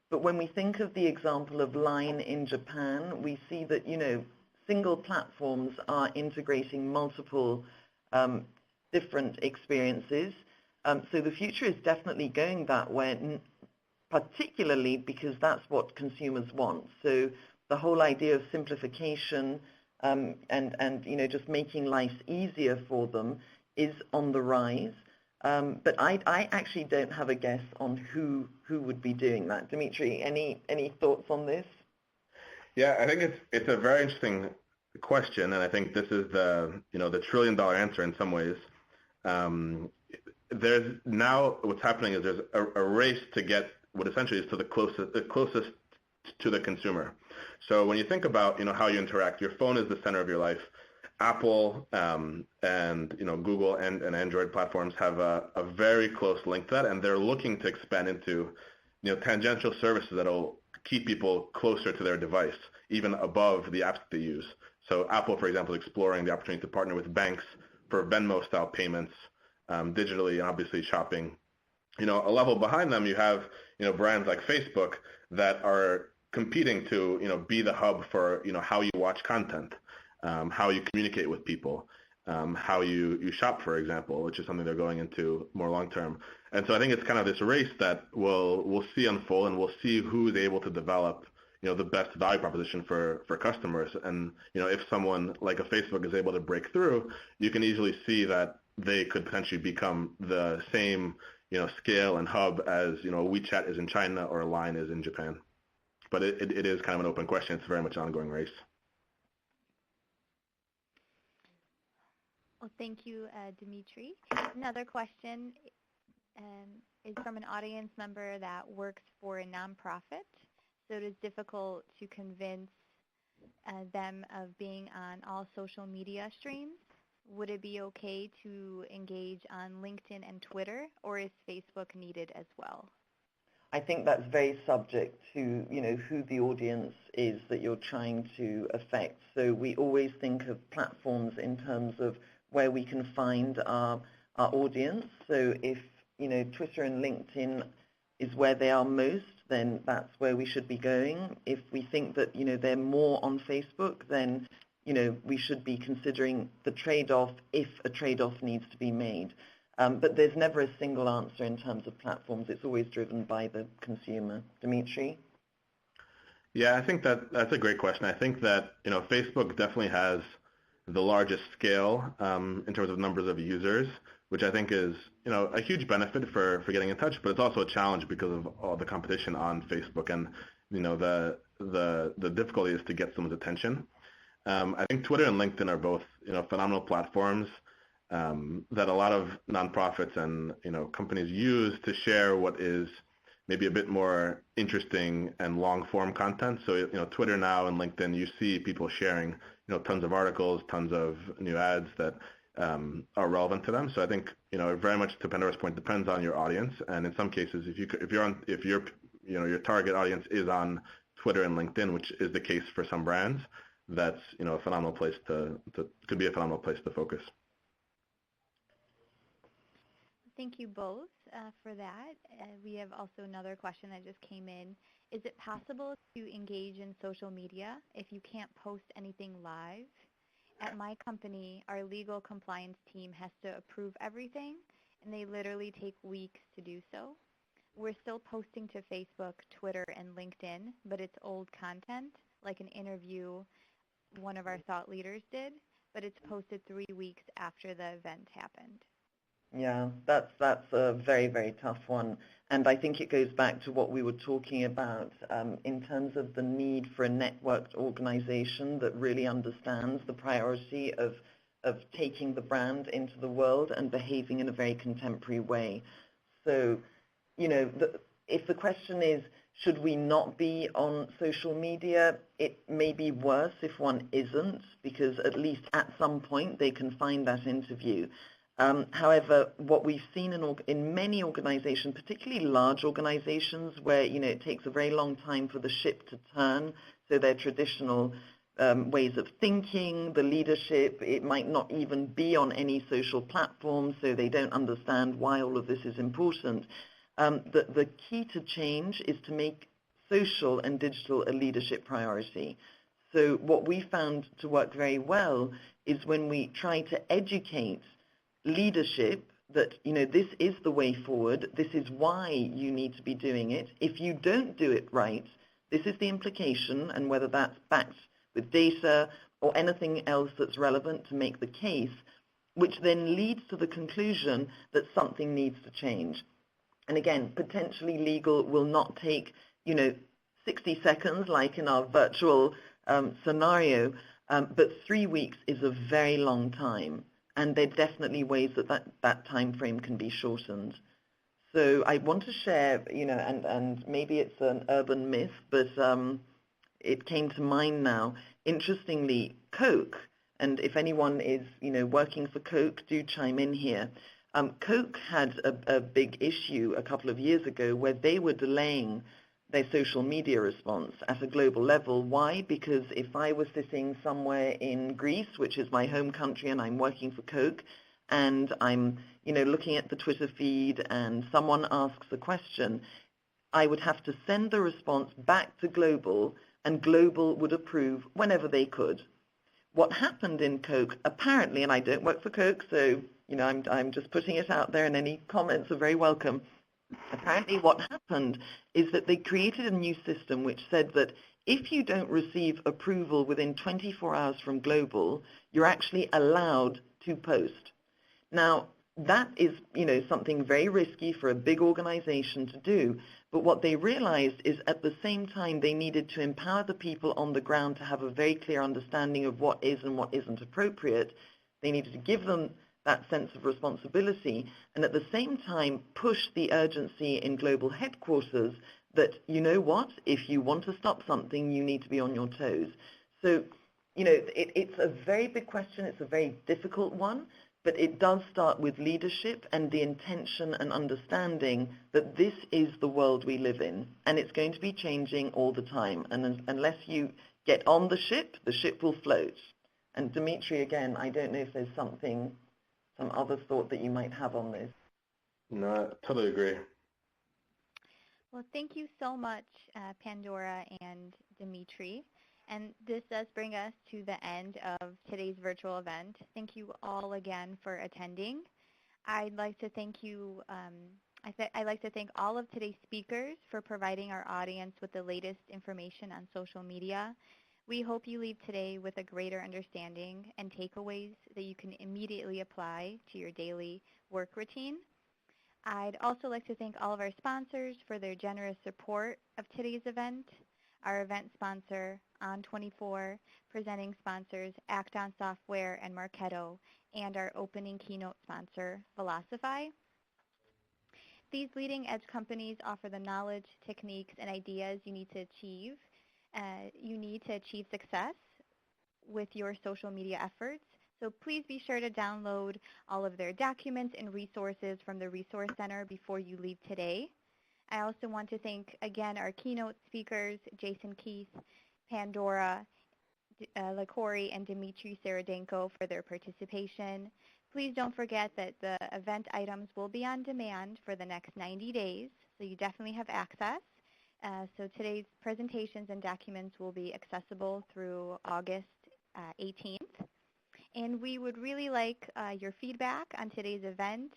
But when we think of the example of Line in Japan, we see that, single platforms are integrating multiple different experiences. So the future is definitely going that way, particularly because that's what consumers want. So the whole idea of simplification and just making life easier for them is on the rise. But I actually don't have a guess on who would be doing that. Dimitri, any thoughts on this? Yeah, I think it's a very interesting question, and I think this is the $1 trillion answer in some ways. There's now what's happening is there's a race to get what essentially is to the closest to the consumer. So when you think about how you interact, your phone is the center of your life. Apple and Google and Android platforms have a very close link to that, and they're looking to expand into tangential services that'll keep people closer to their device, even above the apps that they use. So Apple, for example, is exploring the opportunity to partner with banks for Venmo-style payments digitally, and obviously shopping. A level behind them, you have brands like Facebook that are competing to be the hub for how you watch content, how you communicate with people, how you shop, for example, which is something they're going into more long term. And so I think it's kind of this race that we'll see unfold, and we'll see who's able to develop the best value proposition for customers. And if someone like a Facebook is able to break through, you can easily see that they could potentially become the same scale and hub as WeChat is in China or Line is in Japan. But it is kind of an open question. It's very much an ongoing race. Well, thank you, Dimitri. Another question is from an audience member that works for a nonprofit. So it is difficult to convince them of being on all social media streams. Would it be okay to engage on LinkedIn and Twitter, or is Facebook needed as well? I think that's very subject to, who the audience is that you're trying to affect. So we always think of platforms in terms of where we can find our audience. So if, Twitter and LinkedIn is where they are most, then that's where we should be going. If we think that, they're more on Facebook, then, we should be considering the trade-off if a trade-off needs to be made. But there's never a single answer in terms of platforms. It's always driven by the consumer. Dimitri? Yeah, I think that's a great question. I think that, Facebook definitely has the largest scale in terms of numbers of users, which I think is, a huge benefit for getting in touch, but it's also a challenge because of all the competition on Facebook and, the difficulty is to get someone's attention. I think Twitter and LinkedIn are both, phenomenal platforms that a lot of nonprofits and, companies use to share what is maybe a bit more interesting and long-form content. So, Twitter now and LinkedIn, you see people sharing, tons of articles, tons of new ads that are relevant to them. So I think, very much to Pandora's point, depends on your audience. And in some cases, if your target audience is on Twitter and LinkedIn, which is the case for some brands, that's, a phenomenal place could be a phenomenal place to focus. Thank you both for that. We have also another question that just came in. Is it possible to engage in social media if you can't post anything live? at my company, our legal compliance team has to approve everything, and they literally take weeks to do so. We're still posting to Facebook, Twitter, and LinkedIn, but it's old content, like an interview one of our thought leaders did, but it's posted 3 weeks after the event happened. Yeah, that's a very, very tough one. And I think it goes back to what we were talking about in terms of the need for a networked organization that really understands the priority of taking the brand into the world and behaving in a very contemporary way. So, if the question is, should we not be on social media, it may be worse if one isn't, because at least at some point they can find that interview. However, what we've seen in many organizations, particularly large organizations where, it takes a very long time for the ship to turn, so their traditional ways of thinking, the leadership, it might not even be on any social platform, so they don't understand why all of this is important. The key to change is to make social and digital a leadership priority. So what we found to work very well is when we try to educate leadership that, this is the way forward, this is why you need to be doing it. If you don't do it right, this is the implication, and whether that's backed with data or anything else that's relevant to make the case, which then leads to the conclusion that something needs to change. And again, potentially legal will not take, 60 seconds like in our virtual scenario, but 3 weeks is a very long time. And there are definitely ways that time frame can be shortened. So I want to share, and maybe it's an urban myth, but it came to mind now. Interestingly, Coke, and if anyone is, working for Coke, do chime in here. Coke had a big issue a couple of years ago where they were delaying their social media response at a global level. Why? Because if I was sitting somewhere in Greece, which is my home country, and I'm working for Coke, and I'm, looking at the Twitter feed and someone asks a question, I would have to send the response back to Global, and Global would approve whenever they could. What happened in Coke, apparently, and I don't work for Coke, so, I'm just putting it out there, and any comments are very welcome. Apparently what happened is that they created a new system which said that if you don't receive approval within 24 hours from Global, you're actually allowed to post. Now, that is, something very risky for a big organization to do. But what they realized is at the same time they needed to empower the people on the ground to have a very clear understanding of what is and what isn't appropriate. They needed to give them that sense of responsibility, and at the same time push the urgency in global headquarters that, if you want to stop something, you need to be on your toes. So, it's a very big question. It's a very difficult one, but it does start with leadership and the intention and understanding that this is the world we live in, and it's going to be changing all the time. And unless you get on the ship will float. And Dimitri, again, I don't know if there's some other thought that you might have on this. No, I totally agree. Well, thank you so much, Pandora and Dimitri. And this does bring us to the end of today's virtual event. Thank you all again for attending. I'd like to thank you. I'd like to thank all of today's speakers for providing our audience with the latest information on social media. We hope you leave today with a greater understanding and takeaways that you can immediately apply to your daily work routine. I'd also like to thank all of our sponsors for their generous support of today's event. Our event sponsor, On24, presenting sponsors, Acton Software and Marketo, and our opening keynote sponsor, Velocify. These leading edge companies offer the knowledge, techniques, and ideas you need to achieve success with your social media efforts. So please be sure to download all of their documents and resources from the Resource Center before you leave today. I also want to thank, again, our keynote speakers, Jason Keith, Pandora Lakori, and Dmitry Saradenko for their participation. Please don't forget that the event items will be on demand for the next 90 days, so you definitely have access. So today's presentations and documents will be accessible through August 18th. And we would really like your feedback on today's event.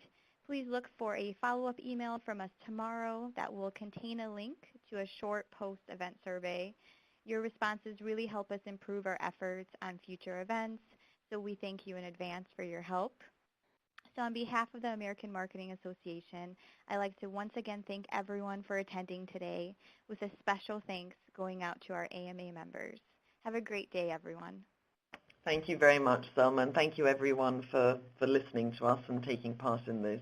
Please look for a follow-up email from us tomorrow that will contain a link to a short post-event survey. Your responses really help us improve our efforts on future events, so we thank you in advance for your help. So on behalf of the American Marketing Association, I'd like to once again thank everyone for attending today, with a special thanks going out to our AMA members. Have a great day, everyone. Thank you very much, Selma, and thank you everyone for listening to us and taking part in this.